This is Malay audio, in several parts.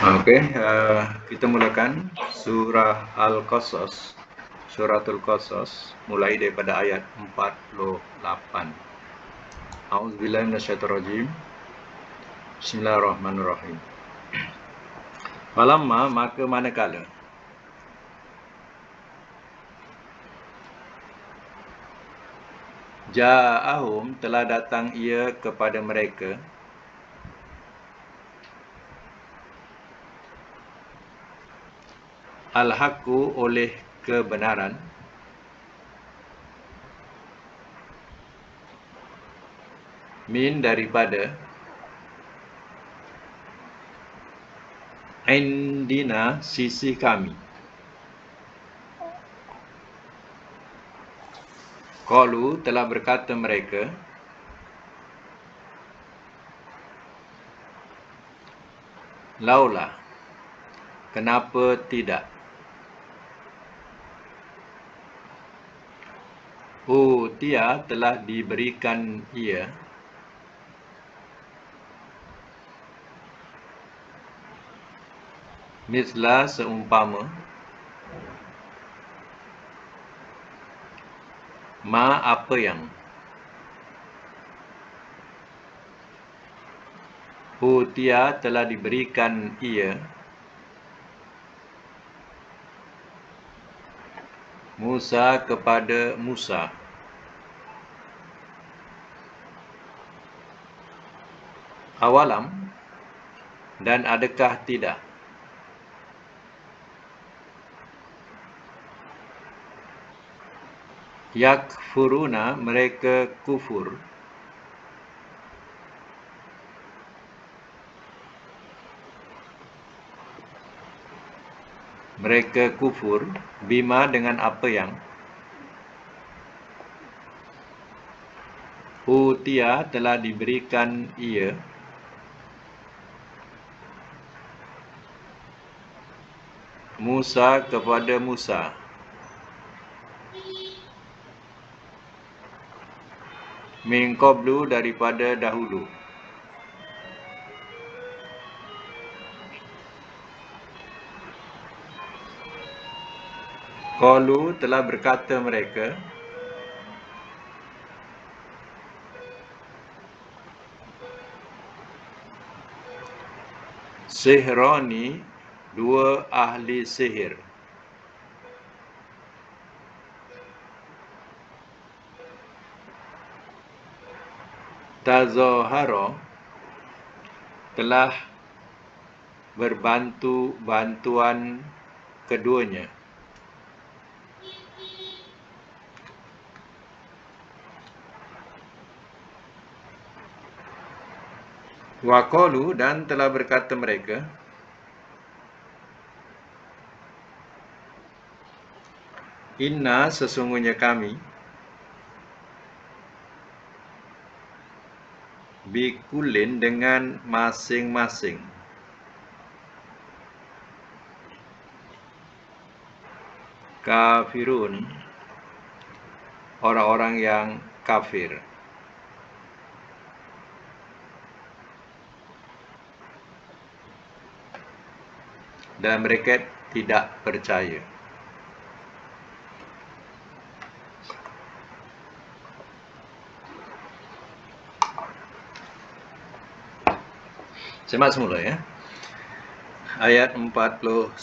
Oke, kita mulakan surah Al-Qasas, suratul Qasas, mulai daripada ayat 48. A'udzubillahi minasyaitonirrajim. Bismillahirrahmanirrahim. Falamma, maka manakala ja'ahum, telah datang ia kepada mereka, al-haqqu, oleh kebenaran, min, daripada, indina, sisi kami. Qalu, telah berkata mereka, laula, kenapa tidak, dia telah diberikan ia, misla, seumpama, ma, apa yang, dia telah diberikan ia, Musa, kepada Musa. Awalam, dan adakah tidak, yakfuruna, mereka kufur, bima, dengan apa yang, utia, telah diberikan ia, Musa, kepada Musa. Min qablu, daripada dahulu. Qalu, telah berkata mereka, sihrani, dua ahli sihir, tazahara, telah bantuan keduanya. Waqalu, dan telah berkata mereka, inna, sesungguhnya kami, bikulin, dengan masing-masing, kafirun, orang-orang yang kafir. Dan mereka tidak percaya. Semak semula ya. Ayat 49.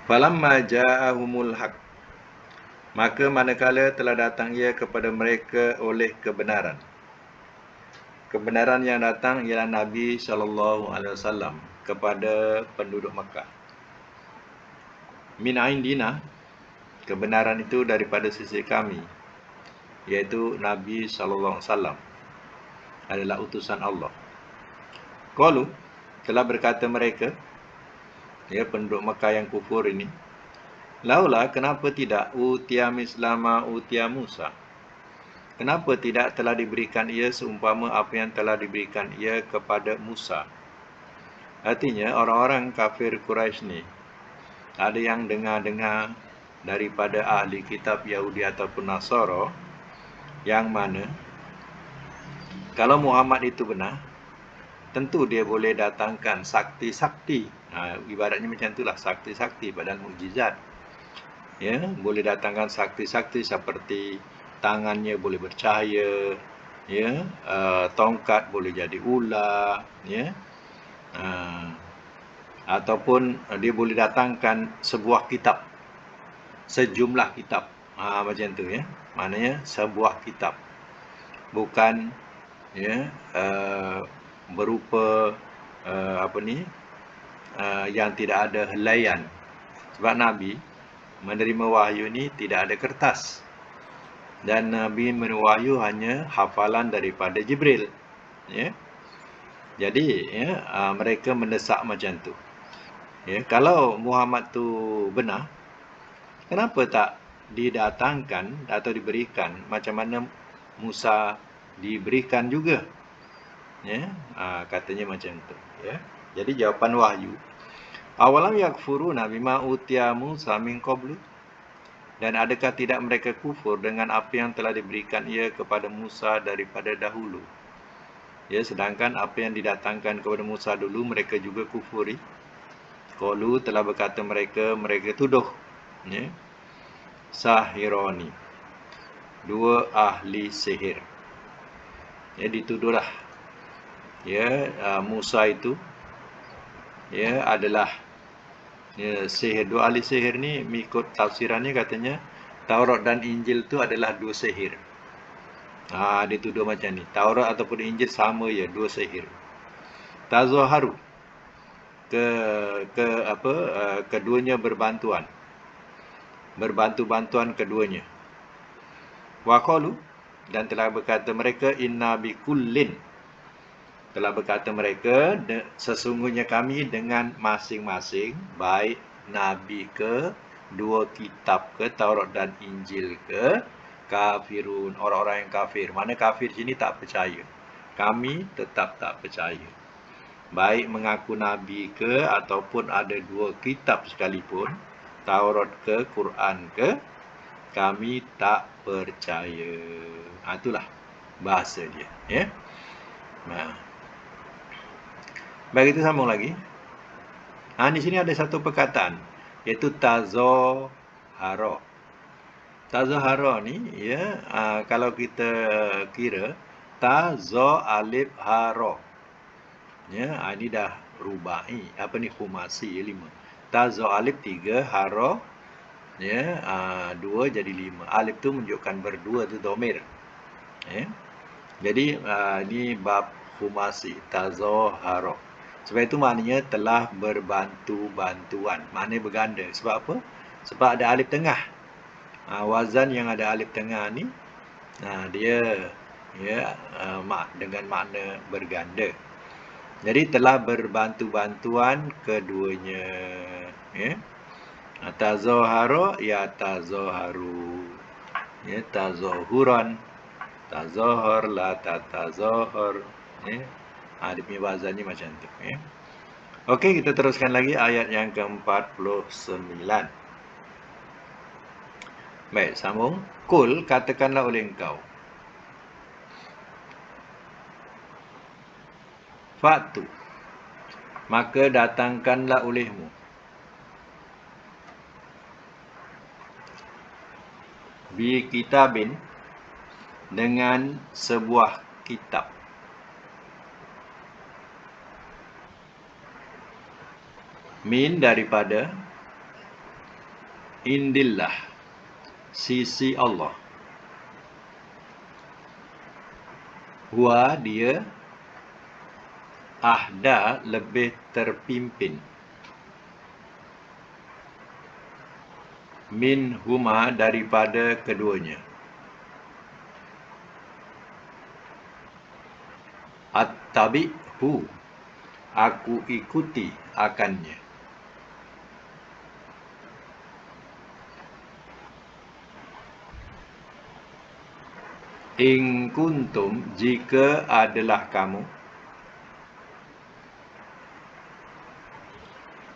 Falamma ja'ahumul haq, maka manakala telah datang ia kepada mereka oleh kebenaran. Kebenaran yang datang ialah Nabi SAW kepada penduduk Makkah. Min indina, kebenaran itu daripada sisi kami, iaitu Nabi SAW adalah utusan Allah. Qalu, telah berkata mereka, ya, penduduk Makkah yang kufur ini, laula, kenapa tidak, utia mislama utia Musa, kenapa tidak telah diberikan ia seumpama apa yang telah diberikan ia kepada Musa. Artinya orang-orang kafir Quraisy ni, ada yang dengar-dengar daripada ahli kitab Yahudi ataupun Nasara, yang mana Kalau Muhammad itu benar, tentu dia boleh datangkan sakti-sakti. Ibaratnya macam itulah, sakti-sakti padahal mukjizat. Ya, boleh datangkan sakti-sakti seperti tangannya boleh bercahaya, ya, tongkat boleh jadi ular, ya, ataupun dia boleh datangkan sebuah kitab, sejumlah kitab, macam tu, ya. Maknanya sebuah kitab, bukan, ya, berupa yang tidak ada helaian. Sebab Nabi menerima wahyu ni tidak ada kertas, dan Nabi menerima wahyu hanya hafalan daripada Jibril, ya. Jadi, ya, mereka mendesak macam tu. Ya, kalau Muhammad tu benar, kenapa tak didatangkan atau diberikan macam mana Musa diberikan juga? Ya, katanya macam tu, ya. Jadi jawapan wahyu, awalam yakfuruna bima utiya Musa min qablu, dan adakah tidak mereka kufur dengan apa yang telah diberikan ia kepada Musa daripada dahulu? Ya, sedangkan apa yang didatangkan kepada Musa dulu mereka juga kufuri. Qalu, telah berkata mereka tuduh, ya, sahironi, dua ahli sihir. Ya, dituduhlah, ya, Musa itu, ya, adalah, ya, sihir. Dua ahli sihir ni, mengikut tafsirannya katanya Taurat dan Injil tu adalah dua sihir. Dituduh macam ni. Taurat ataupun Injil sama ya, dua sihir. Tazaharu, keduanya berbantuan keduanya. Waqalu, dan telah berkata mereka, inna bikullin, telah berkata mereka, sesungguhnya kami dengan masing-masing, baik Nabi ke, dua kitab ke, Taurat dan Injil ke, kafirun, orang-orang yang kafir. Mana kafir sini tak percaya. Kami tetap tak percaya. Baik mengaku Nabi ke, ataupun ada dua kitab sekalipun, Taurat ke, Quran ke, kami tak percaya. Itulah bahasa dia, ya. Baik, itu sambung lagi. Di sini ada satu perkataan, iaitu tazahara. Tazahara ni, ya, kalau kita kira taza alif hara, ya, ini dah rubai, khumasi, 5. Taza alif 3, hara, ya, 2 jadi 5. Alif tu menunjukkan berdua, tu dhamir, ya. Jadi ini bab khumasi, tazahara. Sebab itu maknanya telah berbantu-bantuan. Maknanya berganda. Sebab apa? Sebab ada alif tengah. Wazan yang ada alif tengah ni, dia, ya, dengan makna berganda. Jadi telah berbantu-bantuan keduanya, ya. Tazahara, ya, tazaharu, ya, tazahuran, tazahar, la tatazahar, ya. Dia punya wazannya macam tu, ya. Okey, kita teruskan lagi ayat yang ke-49. Baik, sambung. Kul, katakanlah oleh engkau. Fatu, maka datangkanlah olehmu. Bi kitabin, dengan sebuah kitab. Min, daripada, indillah, sisi Allah. Huwa, dia, ahda, lebih terpimpin. Min huma, daripada keduanya. Attabi'hu, aku ikuti akannya. In kuntum, jika adalah kamu,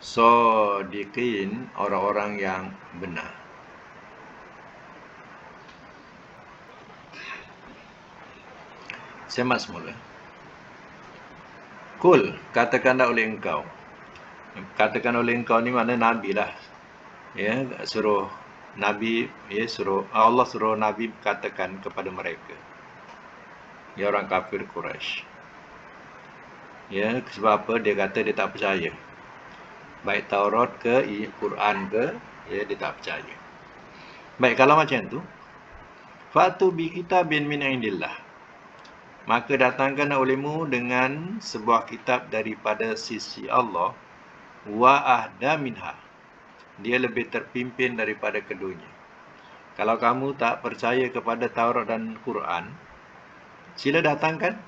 shadiqin, orang-orang yang benar. Semak semula. Kul, katakanlah oleh engkau. Katakan oleh engkau ni mana Nabi lah. Ya, suruh Nabi, ya, Allah suruh Nabi katakan kepada mereka. Ya, orang kafir Quraisy. Ya, sebab apa? Dia kata dia tak percaya. Baik Taurat ke Quran ke, ya, dia tak percaya. Baik, kalau macam tu, fatu bi kitabin min indillah. Maka datangkan olehmu dengan sebuah kitab daripada sisi Allah, wa ahda minha. Dia lebih terpimpin daripada keduanya. Kalau kamu tak percaya kepada Taurat dan Quran, sila datangkan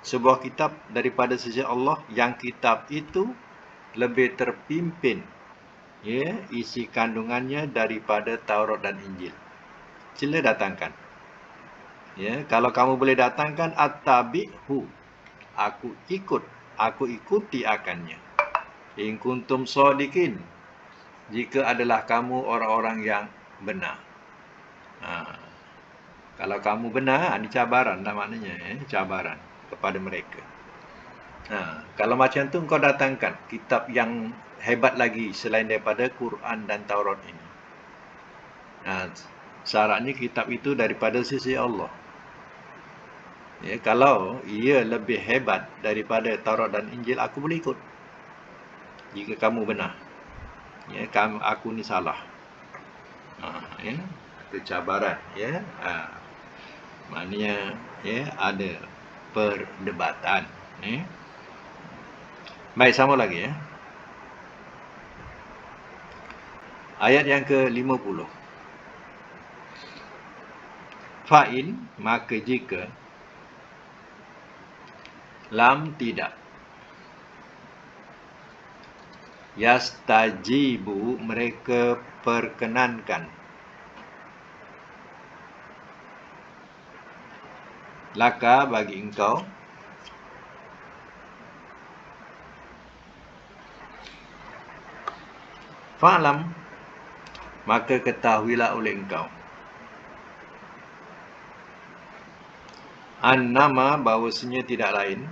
sebuah kitab daripada sisi Allah yang kitab itu lebih terpimpin, ya, isi kandungannya daripada Taurat dan Injil. Sila datangkan. Ya, kalau kamu boleh datangkan, attabi'hu, aku ikuti akannya. In kuntum shadiqin, jika adalah kamu orang-orang yang benar. Kalau kamu benar, ini cabaran lah maknanya, cabaran kepada mereka. Kalau macam tu kau datangkan kitab yang hebat lagi selain daripada Quran dan Taurat ini. Syaratnya kitab itu daripada sisi Allah. Ya, kalau ia lebih hebat daripada Taurat dan Injil, aku boleh ikut. Jika kamu benar, ya, aku ni salah. Ya, itu cabaran. Ya, maknanya, ya, ada perdebatan. Ya. Baik, sama lagi, ya. Ayat yang ke-50. Fa'in, maka jika, lam tidak, yastajibu mereka perkenankan, laka bagi engkau, fa'lam, maka ketahuilah oleh engkau, annama, bahawasanya tidak lain,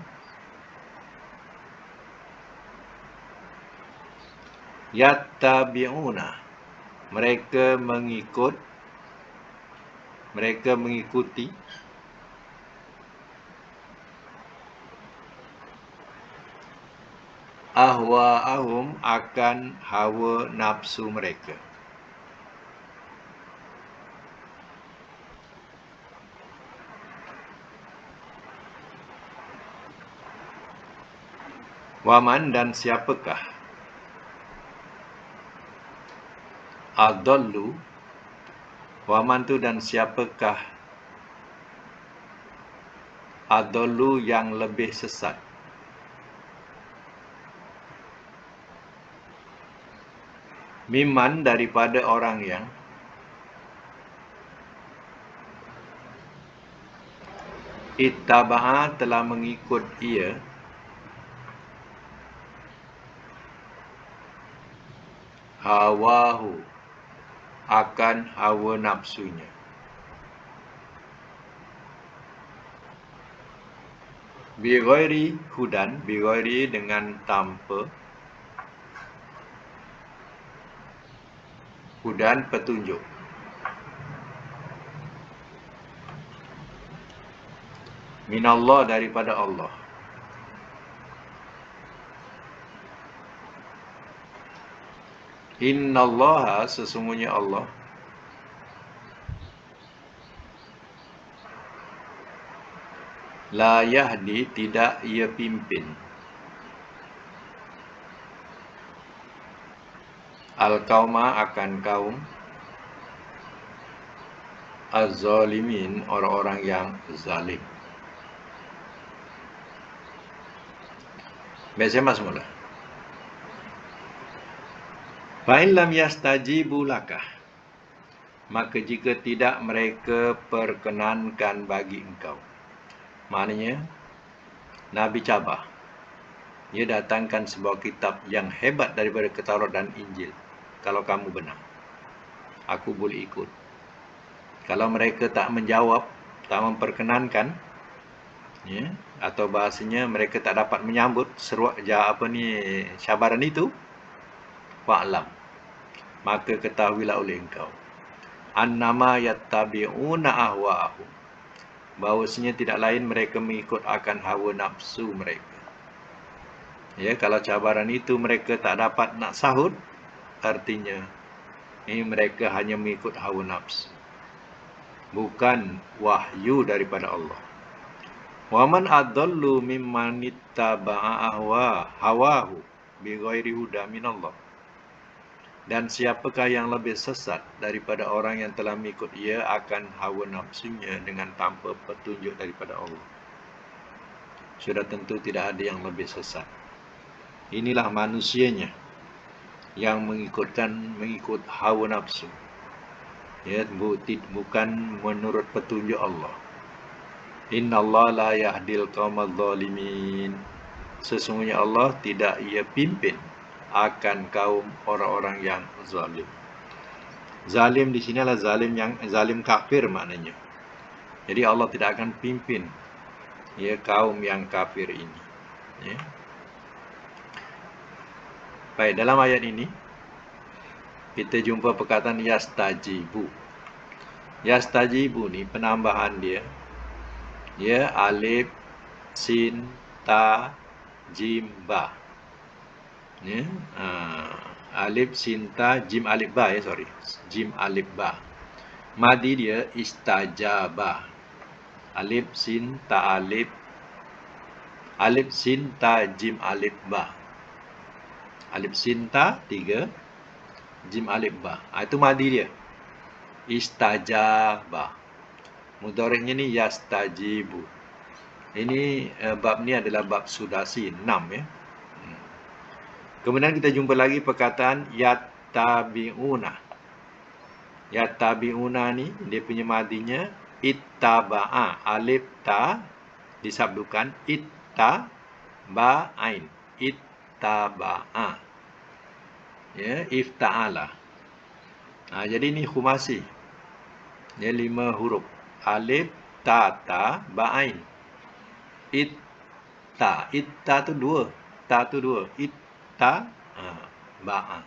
yattabi'una, mereka mengikuti ahwa'ahum, akan hawa nafsu mereka. Waman, dan siapakah, adallu, waman tu dan siapakah, adallu yang lebih sesat, miman daripada orang yang ittaba'a telah mengikut ia, hawahu, akan hawa nafsunya. Bighairi hudan, bighairi dengan tanpa, hudan petunjuk, minallah daripada Allah. Innallaha, sesungguhnya Allah, la yahdi, tidak ia pimpin, al-qauma, akan kaum, az-zalimin, orang-orang yang zalim. Baik, saya masuk mula. Fa'in lam yastajibu laka, maka jika tidak mereka perkenankan bagi engkau. Maknanya, Nabi cabar. Dia datangkan sebuah kitab yang hebat daripada Taurat dan Injil. Kalau kamu benar, aku boleh ikut. Kalau mereka tak menjawab, tak memperkenankan, Ya, atau bahasanya mereka tak dapat menyambut seruak cabaran itu, fa'lam, maka ketahuilah oleh engkau, annama yattabi'una ahwa'ahum, bahawasanya tidak lain mereka mengikut akan hawa nafsu mereka. Ya, kalau cabaran itu mereka tak dapat nak sahut, artinya ini mereka hanya mengikut hawa nafsu, bukan wahyu daripada Allah. Wa man adallu mimman ittaba'a hawahu bighairi huda minallah. Dan siapakah yang lebih sesat daripada orang yang telah mengikut ia akan hawa nafsunya dengan tanpa petunjuk daripada Allah. Sudah tentu tidak ada yang lebih sesat. Inilah manusianya yang mengikut hawa nafsu. Ya, bukan menurut petunjuk Allah. Innallaha la yahdil qaumadh dhalimin. Sesungguhnya Allah tidak ia pimpin akan kaum orang-orang yang zalim. Zalim di sini adalah zalim kafir maknanya. Jadi Allah tidak akan pimpin ya kaum yang kafir ini. Ya. Baik, dalam ayat ini kita jumpa perkataan yastajibu. Yastajibu ni penambahan dia. Ya, alif, sin, ta, jim, ba. Ya, alif, sin, ta, jim, alif, ba. Jim, alif, ba. Madi dia istajaba. Alif, sin, ta, alif. Alif, sin, ta, jim, alif, ba. Alif, sin, ta, 3. Jim, alif, ba. Itu madi dia. Istajaba. Mudhari'nya ni yastajibu. Ini bab ni adalah bab sudasi 6 ya. Kemudian kita jumpa lagi perkataan yattabi'una. Yattabi'una ni dia punya madinya ittaba'a. Alif ta disabdukan ittaba'ain. Ittaba'a. Ya, ifta'ala. Jadi ini khumasi. Ya, 5 huruf. Alif, ta, ba'ain. Itta tu 2. Ta tu 2. Itta ba'a.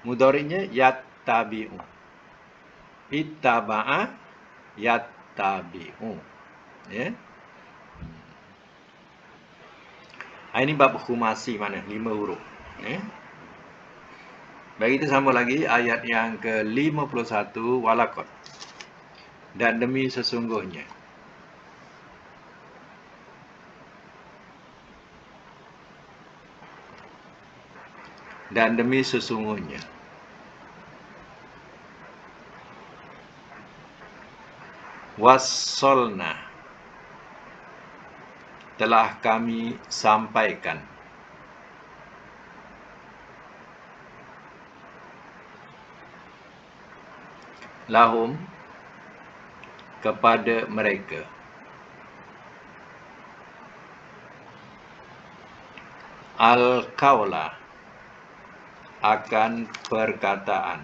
Mudhari'nya yattabi'u. Ittaba'a yattabi'u. Ya. Ini bab khumasi mana 5 huruf. Ya. Baik, kita sambung lagi ayat yang ke-51 walaqad. Dan demi sesungguhnya. Dan demi sesungguhnya. Wassalna, telah kami sampaikan. Lahum, kepada mereka. Al-qawla, akan perkataan.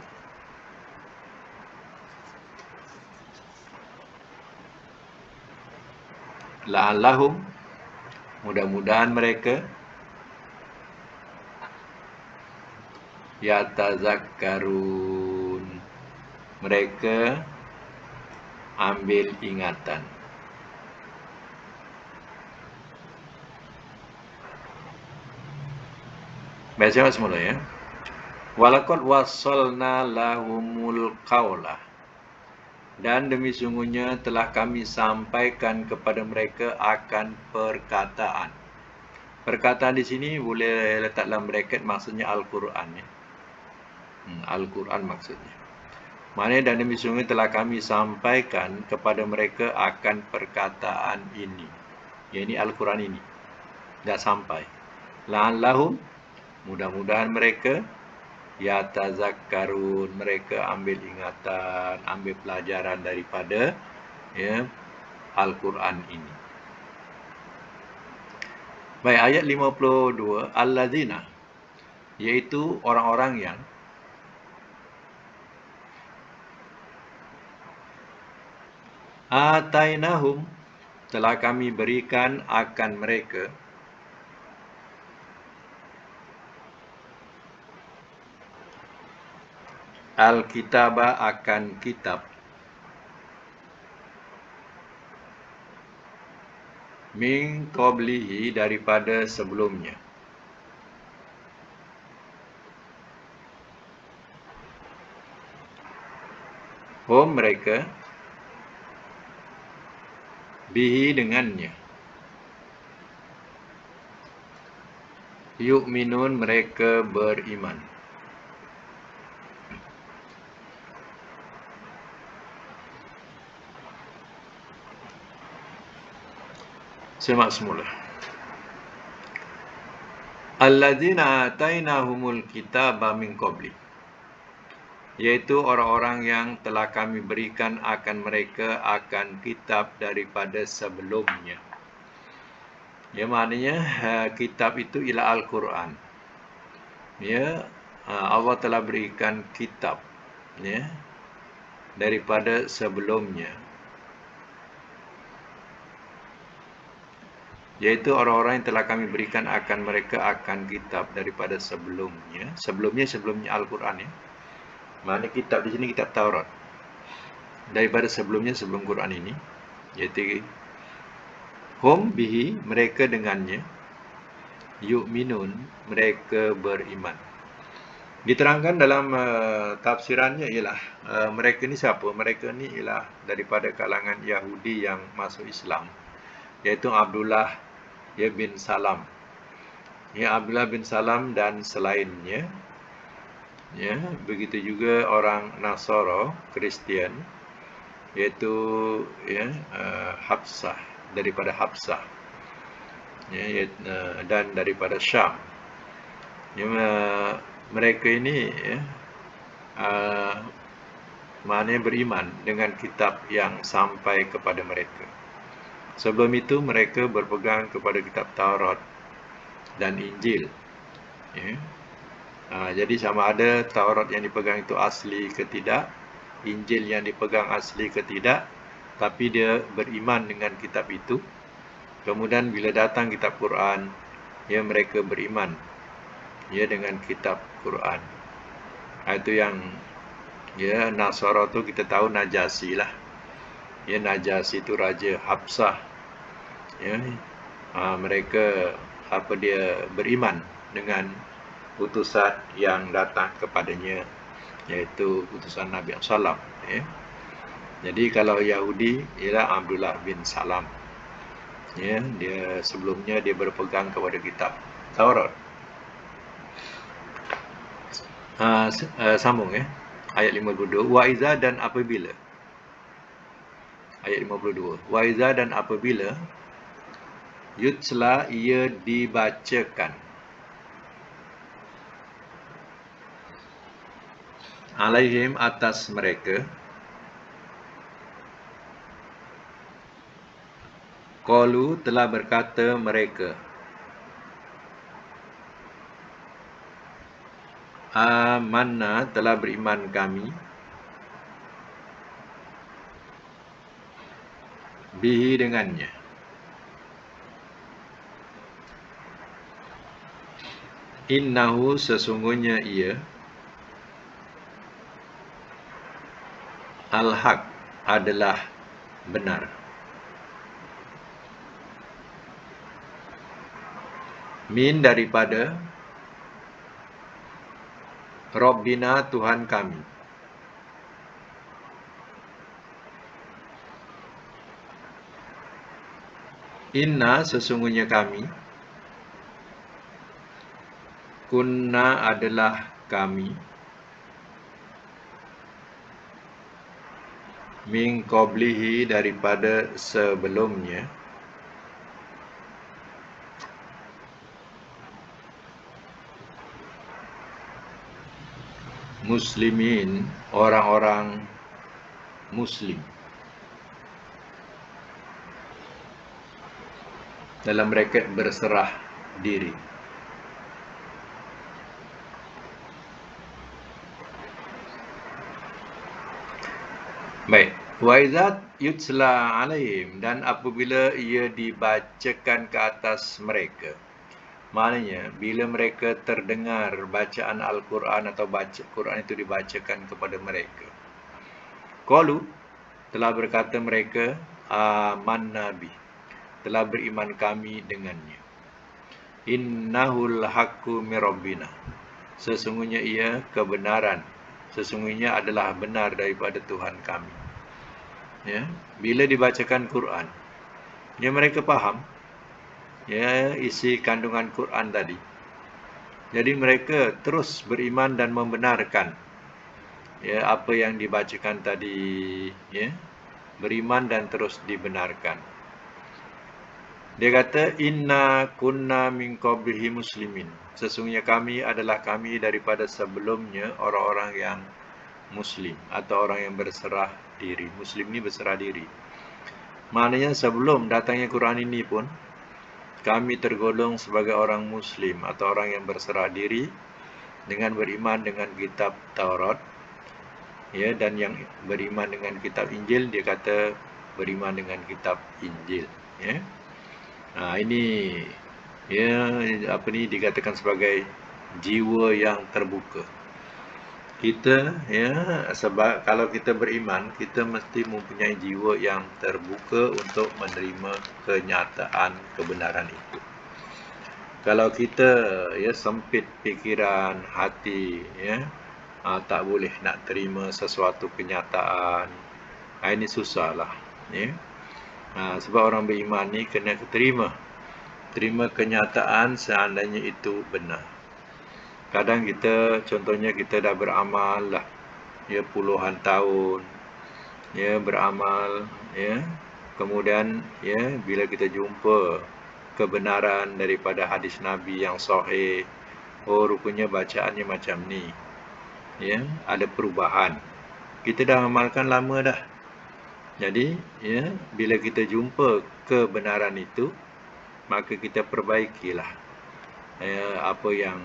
La'allahum, mudah-mudahan mereka yatazakkarun, mereka ambil ingatan. Baik, saya semula ya. Walaqad wassalna lahumul qawla, dan demi sungguhnya telah kami sampaikan kepada mereka akan perkataan. Perkataan di sini boleh letak dalam bracket, maksudnya Al-Quran ya. Al-Quran maksudnya. Maknanya, dan demi sungguhnya telah kami sampaikan kepada mereka akan perkataan ini. Ya, ini Al-Quran ini. Dah sampai. La'allahum, mudah-mudahan mereka yatazakkarun, mereka ambil ingatan, ambil pelajaran daripada ya Al-Quran ini. Baik, ayat 52, allazina, iaitu orang-orang yang atainahum, telah kami berikan akan mereka Al-Kitaba akan kitab min qablihi daripada sebelumnya. Hum mereka bihi dengannya. Yu'minun mereka beriman. Semak semula. Alladzina atainahumul kitaba min qabli, iaitu orang-orang yang telah kami berikan akan mereka akan kitab daripada sebelumnya. Ya, maknanya kitab itu ialah Al-Quran. Ya, Allah telah berikan kitab ya daripada sebelumnya, yaitu orang-orang yang telah kami berikan akan mereka akan kitab daripada sebelumnya. Sebelumnya Al-Quran ya. Maknanya kitab di sini kitab Taurat. Daripada sebelumnya, sebelum Quran ini, yaitu hum bihi mereka dengannya, yu'minun mereka beriman. Diterangkan dalam tafsirannya ialah mereka ni siapa? Mereka ni ialah daripada kalangan Yahudi yang masuk Islam, yaitu Abdullah bin Salam. Ya, Abdullah bin Salam dan selainnya. Ya, begitu juga orang Nasara, Kristian, yaitu ya Hafsah, daripada Hafsah. Ya, dan daripada Syam. Ya, mereka ini ya maknanya beriman dengan kitab yang sampai kepada mereka. Sebelum itu mereka berpegang kepada kitab Taurat dan Injil. Ya. Jadi sama ada Taurat yang dipegang itu asli ke tidak, Injil yang dipegang asli ke tidak, tapi dia beriman dengan kitab itu. Kemudian bila datang kitab Quran, ya mereka beriman ya dengan kitab Quran. Itu yang ya Nasara tu kita tahu Najasi lah. Ya, Najasi itu Raja Hafsah. Ya, mereka dia beriman dengan utusan yang datang kepadanya, yaitu utusan Nabi SAW. Ya. Jadi kalau Yahudi ialah Abdullah bin Salam. Ya, dia sebelumnya dia berpegang kepada kitab Taurat. Sambung ya. Ayat 52. Wa iza dan apabila. Ayat 52. Wa iza dan apabila yutsla ia dibacakan alaihim atas mereka qalu telah berkata mereka amanna telah beriman kami bihi dengannya. Innahu sesungguhnya ia al-haq adalah benar. Min daripada Rabbina Tuhan kami. Inna sesungguhnya kami, kunna adalah kami, min qablihi daripada sebelumnya, muslimin orang-orang muslim. Dalam bracket berserah diri. Baik, Wa idza yutla alaihim, dan apabila ia dibacakan ke atas mereka. Maknanya bila mereka terdengar bacaan Al-Quran atau baca Quran itu dibacakan kepada mereka. Qalu, telah berkata mereka, amanna bi, telah beriman kami dengannya. Innahul haqqu mir rabbina, sesungguhnya ia kebenaran, sesungguhnya adalah benar daripada Tuhan kami. Ya, bila dibacakan Quran, ya mereka faham ya isi kandungan Quran tadi. Jadi mereka terus beriman dan membenarkan ya apa yang dibacakan tadi, ya. Beriman dan terus dibenarkan. Dia kata inna kunna min qablihi muslimin. Sesungguhnya kami adalah kami daripada sebelumnya orang-orang yang muslim atau orang yang berserah diri. Muslim ni berserah diri. Maknanya sebelum datangnya Quran ini pun kami tergolong sebagai orang muslim atau orang yang berserah diri dengan beriman dengan kitab Taurat. Ya, dan yang beriman dengan kitab Injil dia kata beriman dengan kitab Injil, ya. Ini ya apa ni dikatakan sebagai jiwa yang terbuka. Kita ya sebab kalau kita beriman, kita mesti mempunyai jiwa yang terbuka untuk menerima kenyataan kebenaran itu. Kalau kita ya sempit fikiran, hati, ya tak boleh nak terima sesuatu kenyataan, ini susahlah, ya. Sebab orang beriman ni kena terima kenyataan seandainya itu benar. Kadang kita, contohnya kita dah beramal lah, ya puluhan tahun, ya beramal, ya. Kemudian, ya bila kita jumpa kebenaran daripada hadis Nabi yang sahih, oh rupanya bacaannya macam ni, ya ada perubahan. Kita dah amalkan lama dah. Jadi, ya bila kita jumpa kebenaran itu, maka kita perbaikilah apa yang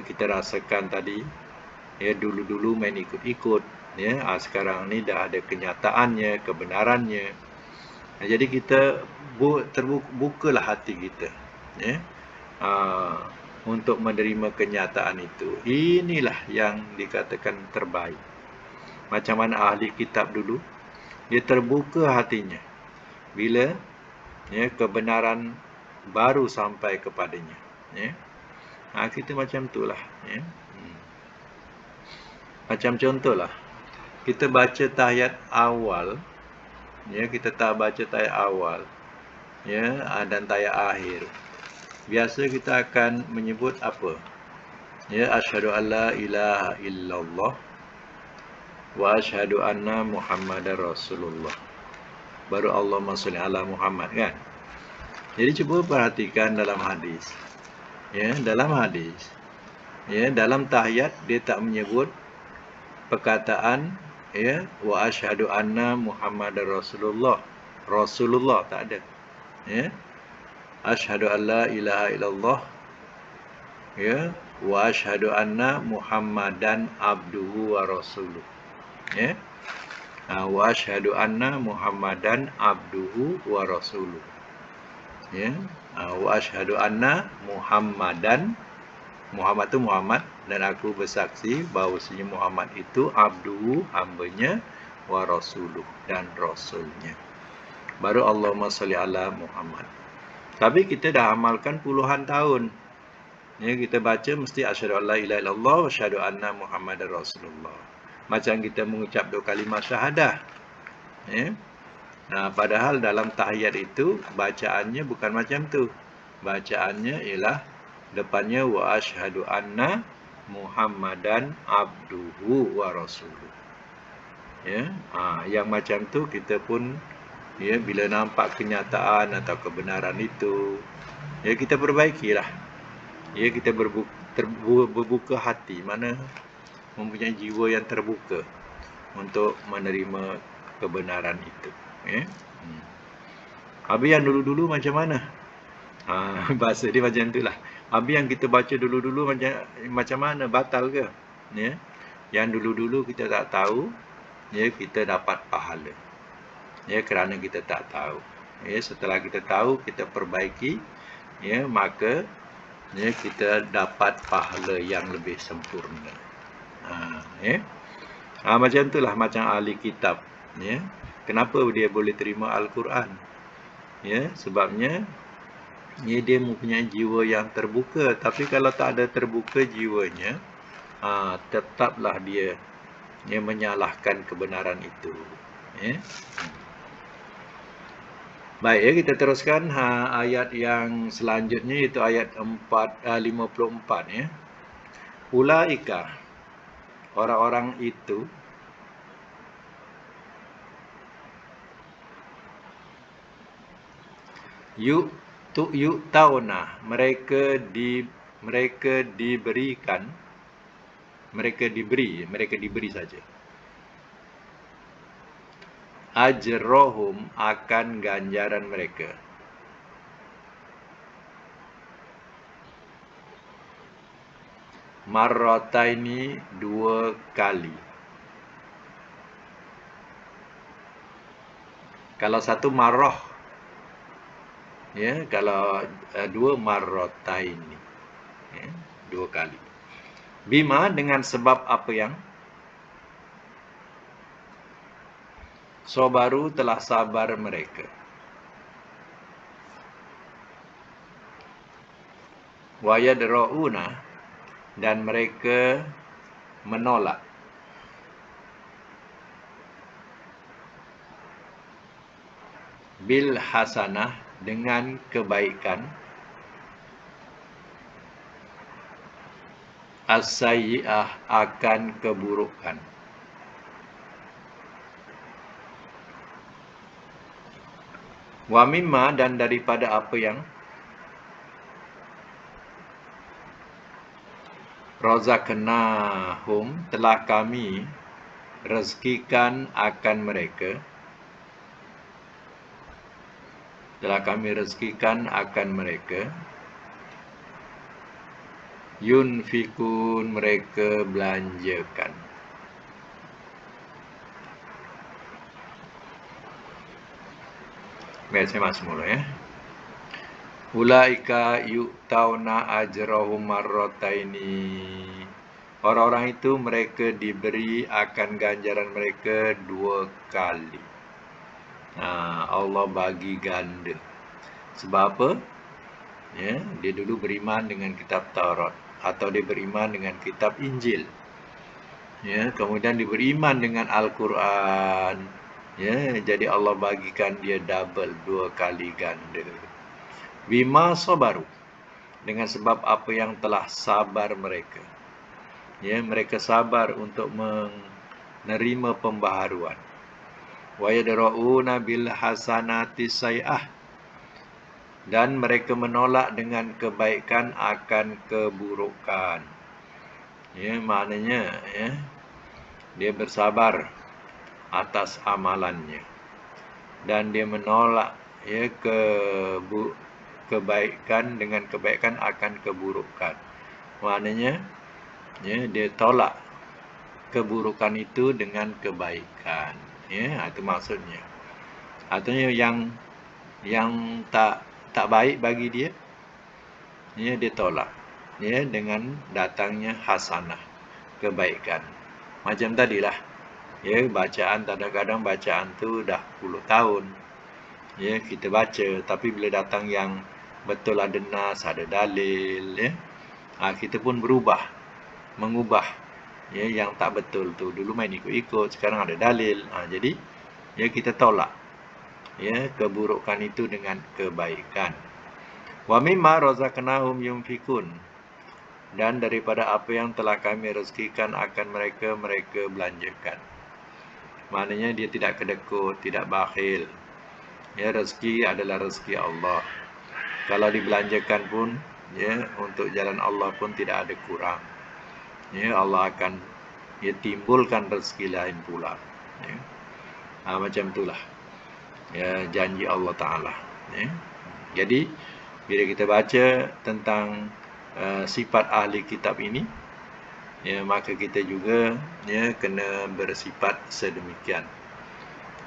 kita rasakan tadi. Ya dulu-dulu main ikut-ikut, ya sekarang ni dah ada kenyataannya, kebenarannya. Jadi kita terbukalah hati kita, ya untuk menerima kenyataan itu. Inilah yang dikatakan terbaik. Macam mana ahli kitab dulu, dia terbuka hatinya bila ya kebenaran baru sampai kepadanya, ya. Kita macam itulah, ya. Macam contohlah, kita baca tahiyat awal, ya kita tak baca tahiyat awal, ya dan tahiyat akhir. Biasa kita akan menyebut apa? Ya asyhadu alla ilaha illallah wa asyhadu anna Muhammadar Rasulullah. Baru Allahumma sholli ala Muhammad, kan? Jadi cuba perhatikan dalam hadis. Ya, dalam hadis. Ya, dalam tahiyat dia tak menyebut perkataan ya wa asyhadu anna Muhammadar Rasulullah. Rasulullah tak ada. Ya. Asyhadu alla ilaha illallah. Ya, wa asyhadu anna Muhammadan abduhu wa rasuluh. Ya. Wa asyhadu anna Muhammadan abduhu wa rasuluh. Ya. Wa asyhadu anna Muhammadan, Muhammad tu Muhammad, dan aku bersaksi bahawasanya Muhammad itu abduhu, hambanya, wa rasuluh, dan rasulnya. Baru Allahumma sholli ala Muhammad. Tapi kita dah amalkan puluhan tahun. Ya, kita baca mesti asyhadu alla ilaha illallah wa asyhadu anna Muhammadar Rasulullah. Macam kita mengucap dua kalimah syahadah. Ya. Padahal dalam tahiyat itu bacaannya bukan macam tu. Bacaannya ialah depannya wa asyhadu anna Muhammadan abduhu wa rasuluh. Ya, yang macam tu kita pun ya bila nampak kenyataan atau kebenaran itu, ya kita perbaikilah. Ya kita berbuka hati, mana mempunyai jiwa yang terbuka untuk menerima kebenaran itu, ya. Habis yang dulu-dulu macam mana? Bahasa dia macam itulah. Habis yang kita baca dulu-dulu macam mana? Batal ke? Ya. Yang dulu-dulu kita tak tahu, ya, kita dapat pahala. Ya, kerana kita tak tahu. Ya, setelah kita tahu, kita perbaiki, ya, maka ya, kita dapat pahala yang lebih sempurna. Ya. Macam itulah macam ahli kitab. Ya. Kenapa dia boleh terima Al-Quran? Ya, sebabnya ya, dia mempunyai jiwa yang terbuka. Tapi kalau tak ada terbuka jiwanya, tetaplah dia menyalahkan kebenaran itu. Ya. Baik, ya, kita teruskan ayat yang selanjutnya, iaitu ayat 54 ya. Ulaika, orang-orang itu, yuk tauna, mereka diberi saja ajrohum, akan ganjaran mereka. Marrataini, 2 kali. Kalau satu marrah, ya, kalau 2 marrataini, ya, 2 kali. Bima, dengan sebab apa yang sobaru, telah sabar mereka. Wayadra'una, dan mereka menolak. Bil hasanah, dengan kebaikan. As-sayyi'ah, akan keburukan. Wa mimma, dan daripada apa yang razaqnahum, telah kami rezekikan akan mereka. Yunfikun, mereka belanjakan. Baik, saya masuk mula ya. Ulaika yu'tauna ajrahum marrataini. Orang-orang itu, mereka diberi akan ganjaran mereka 2 kali. Allah bagi ganda. Sebab apa? Ya, dia dulu beriman dengan kitab Taurat, atau dia beriman dengan kitab Injil. Ya, kemudian dia beriman dengan Al-Quran. Ya, jadi Allah bagikan dia double, 2 kali ganda. Bima sabaru, dengan sebab apa yang telah sabar mereka. Ya, mereka sabar untuk menerima pembaharuan. Wa yadra'una bil hasanati say'ah, dan mereka menolak dengan kebaikan akan keburukan. Ya, maknanya ya, dia bersabar atas amalannya dan dia menolak ya kebaikan dengan kebaikan akan keburukan. Maknanya ya, dia tolak keburukan itu dengan kebaikan. Ya, itu maksudnya. Artinya yang tak baik bagi dia, ya, dia tolak. Ya, dengan datangnya hasanah, kebaikan. Macam tadilah. Ya, bacaan, kadang-kadang bacaan tu dah puluh tahun. Ya, kita baca, tapi bila datang yang betul ada nas, ada dalil, ya, kita pun mengubah ya yang tak betul tu. Dulu main ikut-ikut, sekarang ada dalil. Jadi ya, kita tolak ya keburukan itu dengan kebaikan. Wa mimma razaqnahum yunfikun, dan daripada apa yang telah kami rezekikan akan mereka belanjakan. Maknanya dia tidak kedekut, tidak bakhil. Ya, rezeki adalah rezeki Allah. Kalau dibelanjakan pun ya untuk jalan Allah pun tidak ada kurang. Ya, Allah akan timbulkan rezeki lain pula. Ya. Macam itulah ya janji Allah Ta'ala. Ya. Jadi bila kita baca tentang sifat ahli kitab ini, ya, maka kita juga ya kena bersifat sedemikian.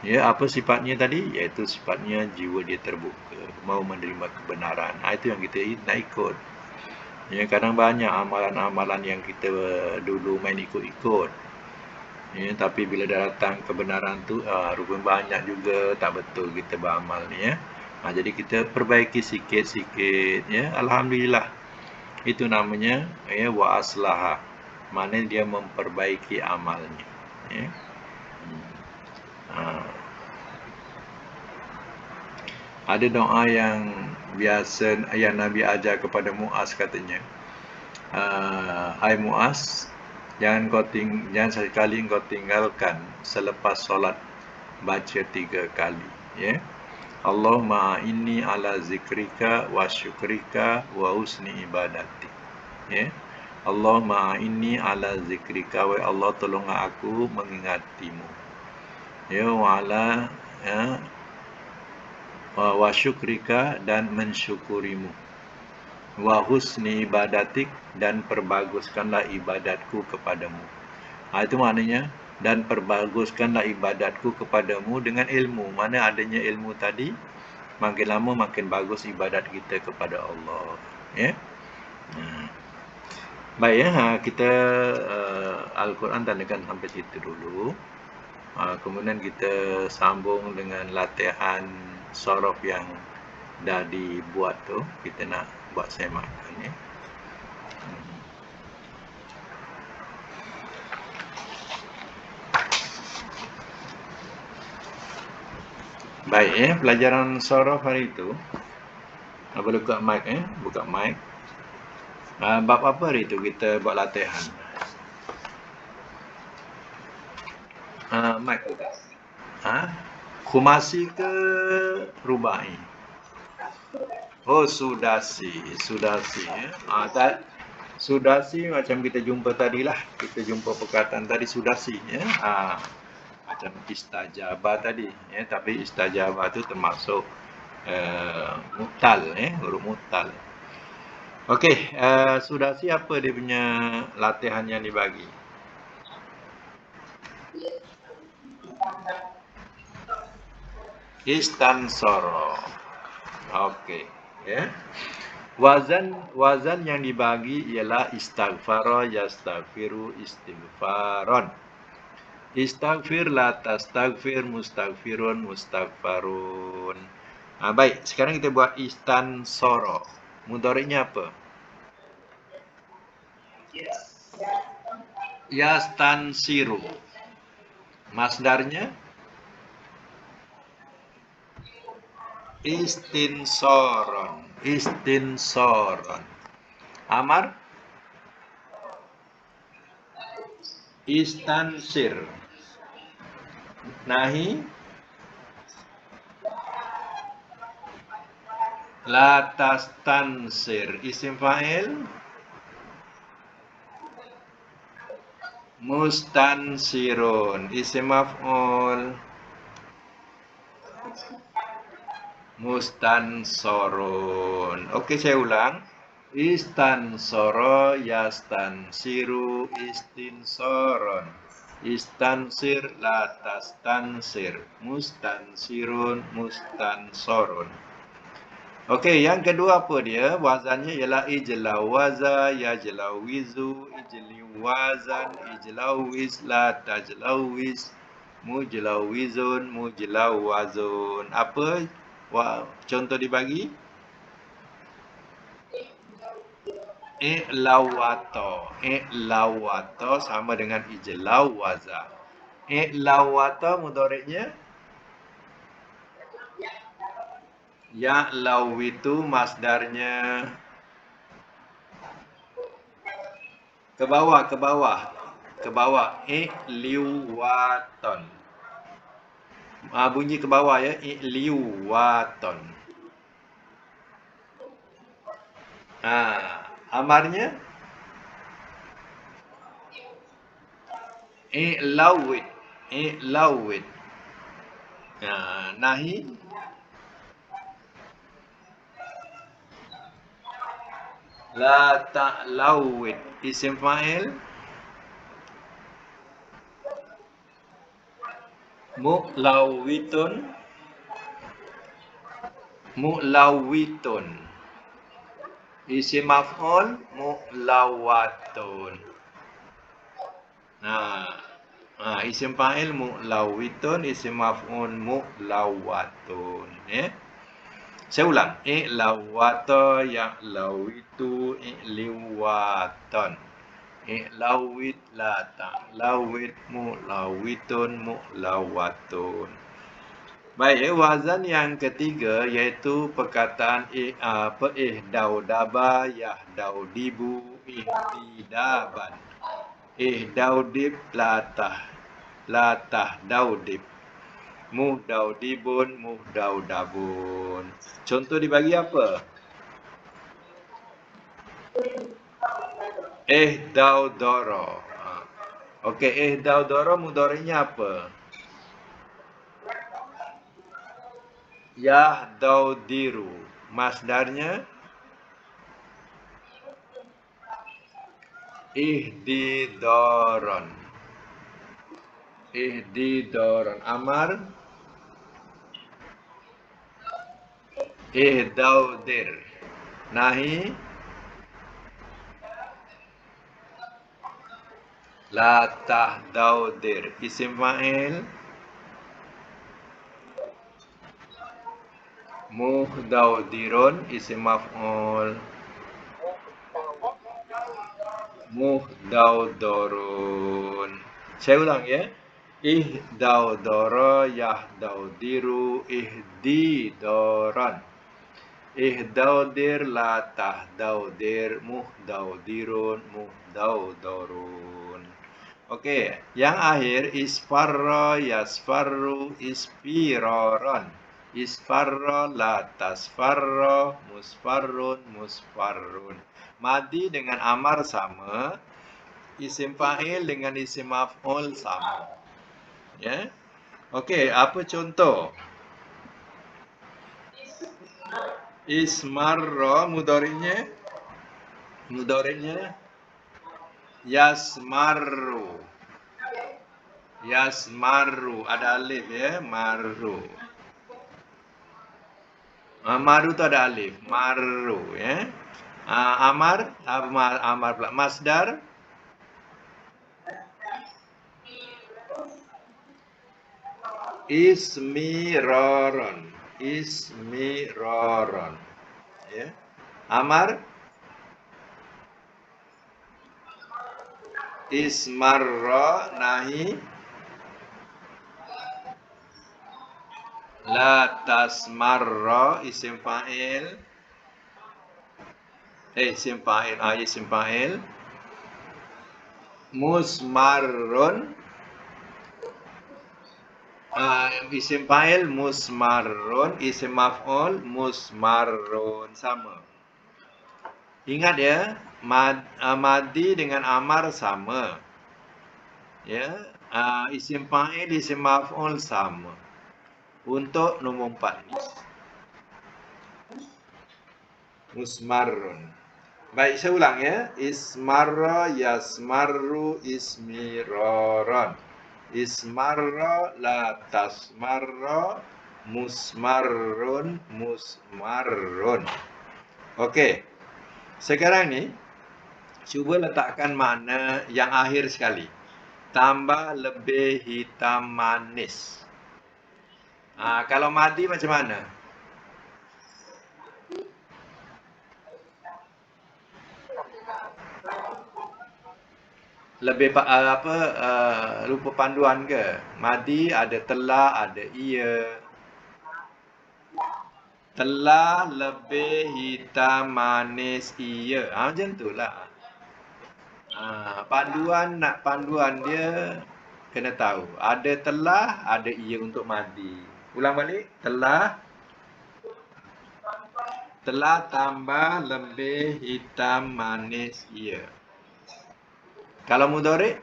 Ya, apa sifatnya tadi? Iaitu sifatnya jiwa dia terbuka, mau menerima kebenaran. Itu yang kita nak ikut. Ya, kadang banyak amalan-amalan yang kita dulu main ikut-ikut. Ya, tapi bila dah datang kebenaran tu, rupanya banyak juga tak betul kita beramal ni ya. Jadi kita perbaiki sikit-sikit ya. Alhamdulillah. Itu namanya ya wa aslaha. Maknanya dia memperbaiki amalnya. Ya. Ha. Ada doa yang biasa yang Nabi ajar kepada Muaz katanya. Hai Muaz, jangan sekali kau tinggalkan selepas solat baca 3 kali. Ya. Allahumma inni ala zikrika wa syukrika wa husni ibadati. Ya. Allahumma inni ala zikrika, wa Allah tolong aku mengingatimu. Ya, wa ala ya, wa syukrika dan mensyukurimu. Wa husni ibadatik dan perbaguskanlah ibadatku kepadamu. Itu maknanya dan perbaguskanlah ibadatku kepadamu dengan ilmu. Mana adanya ilmu tadi, makin lama makin bagus ibadat kita kepada Allah. Ya. Baik ya, kita Al-Quran tandakan sampai situ dulu. Kemudian kita sambung dengan latihan sorof yang dah dibuat tu. Kita nak buat semakan ya. Baik ya, pelajaran sorof hari itu. Boleh buka mic ya, buka mic. Bab apa hari itu kita buat latihan? Mic buka. Khumasi ke rubai? Oh, sudasi ya. Sudasi macam kita jumpa tadilah. Kita jumpa perkataan tadi sudasi ya. Macam istajabah tadi ya, tapi istajabah tu termasuk mutal ya, huruf mutal. Okey, sudasi apa dia punya latihan yang dibagi? Istansoro. Okey, ya. Wazan yang dibagi ialah istaghfara, yastaghfiru, istighfaron. Istaghfir, la tastaghfir, mustaghfirun, mustaghfarun. Baik, sekarang kita buat istansoro. Mudhari'nya apa? Yastansiru. Masdarnya istinsoron. Istinsoron. Amar istansir. Nahi la tastansir. Isim fa'il mustansirun. Isim maf'ul mustansorun. Okey, saya ulang. Istansoro, yastansiru, istinsoron. Istansir, la tastansir. Mustansirun, mustansorun. Okey, yang kedua apa dia? Wazannya ialah ijlawaza, yajlawizu, ijliwazan, ijlawiz, la tajlawiz, mujlawizun, mujlawazun. Apa contoh dibagi? I'lawato sama dengan ijlawaza. I'lawato mudhari'nya ya'lawitu, masdarnya ke bawah i'liwaton. Bunyi ke bawah ya, i'liwaton. Amarnya i'lawit. Nahi la ta'lawit. Isim fa'il Mu'lawitun. Mu'lawitun. Isim maf'ul mu'lawatun. Isim fa'il mu'lawitun, isim maf'ul mu'lawatun. Saya ulang. I'lawata ya'lawitu i'liwatan. I'lawit la ta'lawit mu'lawitun mu'lawatun. Baik, wazan yang ketiga iaitu perkataan ihdaudaba yahdaudibu ihtidaban. Ihdaudib latah daudib. Muhdaudibun muhdaudabun. Contoh dibagi apa? Ihdaudara. Okey, ihdaudara mudhari'nya apa? Yahdaudiru. Masdarnya ihdidaran. Ihdidaran. Amar ihdaudir. Nahi la tahdaudir. Isim fa'il muhdaudirun. Isim maf'ul muhdaudorun. Saya ulang ya. Ihdaudara yahdaudiru ihdidoran. Ihdaudir la tahdaudir muhdaudirun muhdaudorun. Okey, yang akhir isfarra yasfarru isfiraran. Isfarra la tasfarra musfarrun musfarrun. Madi dengan amar sama, isim fa'il dengan isim maf'ul sama. Ya. Okey, apa contoh? Ismarra mudhari'nya yasmarru. Yasmarru ada alif ya, marru. Maru tu ada alif, marru ya. Amar pula masdar ismiraron. Ismiraron ya. Amar ismarra. Nahi la tasmarra. Isim fa'il isim fa'il musmarrun. Isim fa'il musmarrun, isim maf'ul musmarrun sama. Ingat ya, madi dengan amar sama. Ya, isim fa'il, isim maf'ul sama. Untuk nombor 4 ni. Musmarrun. Baik, saya ulang ya. Ismarra yasmarru ismiraran. Ismarra la tasmarra musmarrun musmarrun. Okey. Sekarang ni cuba letakkan makna yang akhir sekali. Tambah lebih hitam manis. Kalau madi macam mana? Lebih lupa panduan ke? Madi ada telah, ada ia. Telah lebih hitam manis ia. Macam itulah. Panduan dia kena tahu. Ada telah, ada ia untuk madi. Ulang balik. Telah tambah lebih hitam manis ia. Kalau mudhari'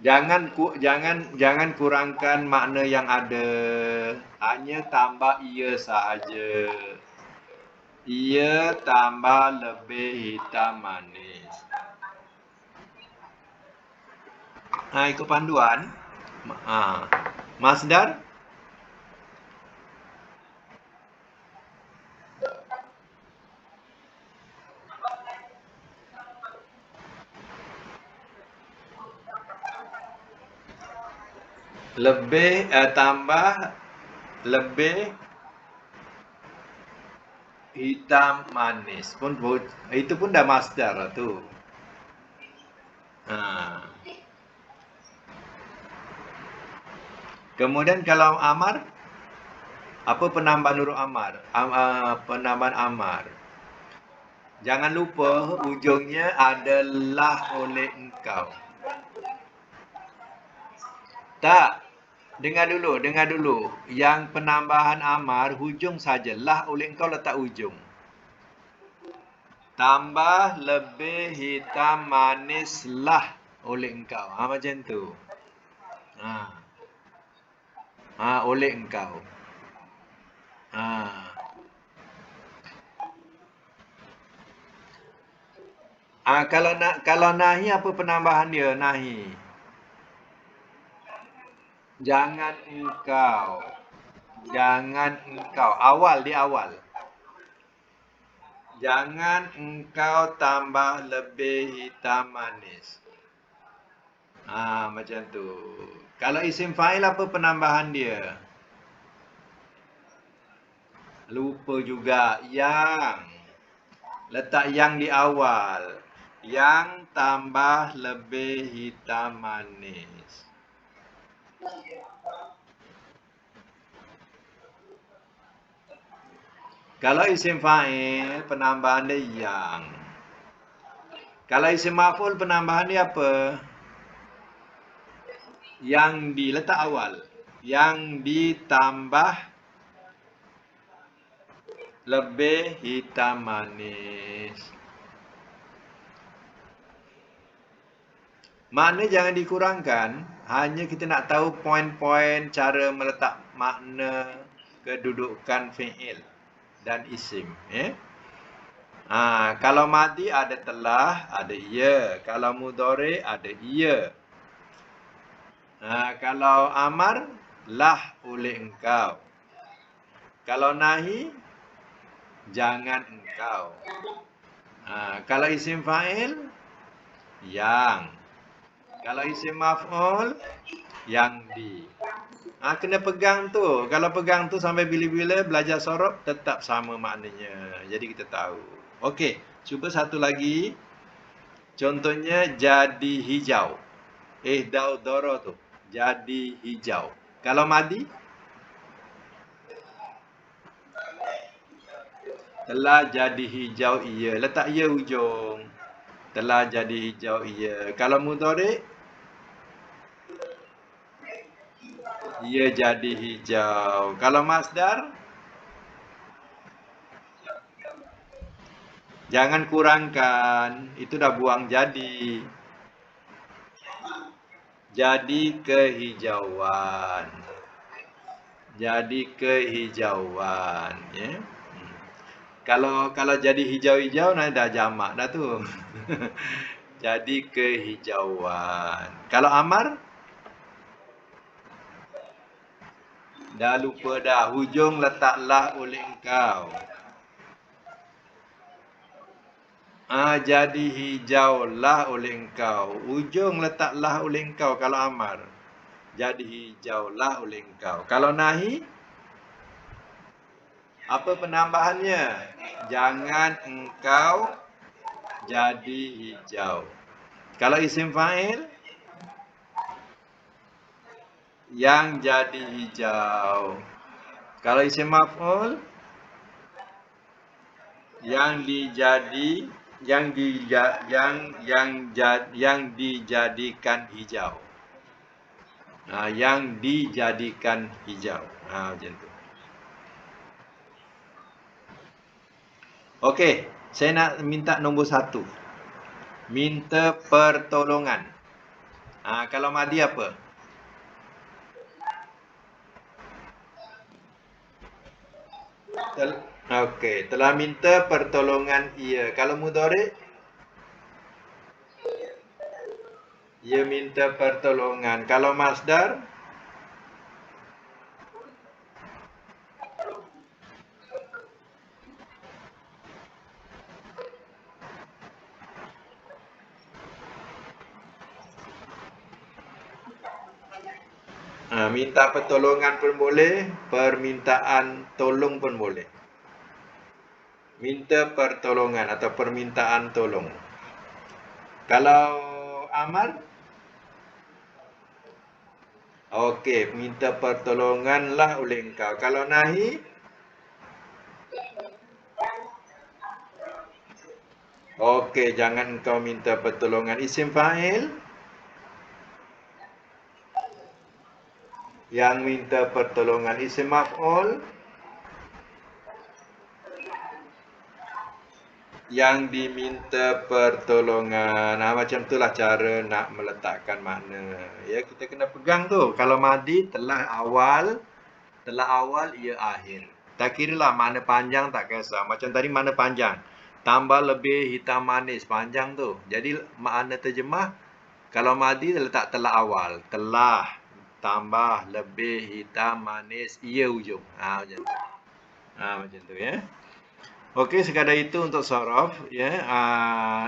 jangan kurangkan makna yang ada. Hanya tambah ia sahaja. Ia tambah lebih hitam manis. Ikut panduan. Ha. Masdar lebih tambah lebih hitam manis pun itu pun dah masdar lah tu. Ha. Kemudian kalau amar, apa penambahan huruf amar? Penambahan amar. Jangan lupa ujungnya adalah oleh engkau. Tak. Dengar dulu. Yang penambahan amar hujung sajalah oleh engkau letak ujung. Tambah lebih hitam manislah oleh engkau. Macam tu. Ha. Oleh engkau. Ha. Kalau nahi apa penambahan dia? Nahi. Jangan engkau. Jangan engkau. Awal di awal. Jangan engkau tambah lebih hitam manis. Macam tu. Kalau isim fa'il apa penambahan dia? Lupa juga. Yang. Letak yang di awal. Yang tambah lebih hitam manis. Kalau isim fa'il penambahan dia yang. Kalau isim maf'ul penambahan dia apa? Yang diletak awal. Yang ditambah lebih hitam manis. Makna jangan dikurangkan. Hanya kita nak tahu poin-poin cara meletak makna kedudukan fi'il dan isim. Kalau madi ada telah, ada ia. Kalau mudhari ada ia. Kalau amar, lah oleh engkau. Kalau nahi, jangan engkau. Kalau isim fa'il, yang. Kalau isim maf'ul, yang di. Kena pegang tu. Kalau pegang tu sampai bila-bila belajar sorob, tetap sama maknanya. Jadi kita tahu. Okey, cuba satu lagi. Contohnya jadi hijau. Ihdau doro tu. Jadi hijau. Kalau madi? Telah jadi hijau ia. Letak ia ujung. Telah jadi hijau ia. Kalau mudhari? Ia jadi hijau. Kalau masdar? Jangan kurangkan. Itu dah buang jadi. Jadi kehijauan. Jadi kehijauan. Ya. Kalau jadi hijau-hijau, dah jamak dah tu. Jadi kehijauan. Kalau amar? Dah lupa dah. Hujung letaklah oleh engkau. Jadi hijaulah oleh engkau. Ujung letaklah oleh engkau kalau amar. Jadi hijaulah oleh engkau. Kalau nahi? Apa penambahannya? Jangan engkau jadi hijau. Kalau isim fa'il? Yang jadi hijau. Kalau isim maf'ul? Yang dijadikan hijau. Yang dijadikan hijau. Macam tu. Okey, saya nak minta nombor 1. Minta pertolongan. Kalau madi apa? Okey, telah minta pertolongan ia. Kalau mudhari? Ia minta pertolongan. Kalau masdar, minta pertolongan pun boleh, permintaan tolong pun boleh. Minta pertolongan atau permintaan tolong. Kalau amar, okey, minta pertolonganlah oleh engkau. Kalau nahi, okey, jangan engkau minta pertolongan. Isim fa'il yang minta pertolongan. Isim maf'ul yang diminta pertolongan. Macam itulah cara nak meletakkan makna. Ya, kita kena pegang tu. Kalau madi telah awal ia akhir. Tak kiralah makna panjang tak kisah. Macam tadi makna panjang. Tambah lebih hitam manis panjang tu. Jadi makna terjemah kalau madi letak telah awal. Telah tambah lebih hitam manis ia ujung. Macam tu. Macam tu ya. Okey, sekadar itu untuk saraf ya.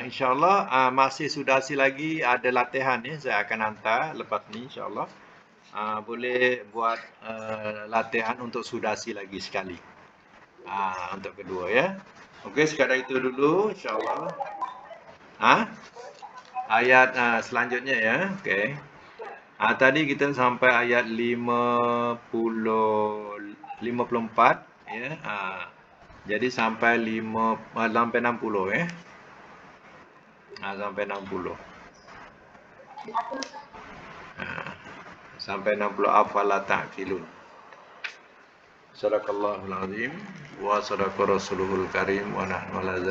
InsyaAllah masih sudasi lagi ada latihan ya. Saya akan hantar lepas ni insyaAllah. Boleh buat latihan untuk sudasi lagi sekali. Untuk kedua ya. Okey, sekadar itu dulu insyaAllah. Ayat selanjutnya ya. Okey. Tadi kita sampai ayat 54 ya. Jadi sampai 60 ya. Sampai 60. Sampai 60 afala ta'qilun. Sadaqallahul azim wa sadaqa rasuluhul karim wa nahnu ala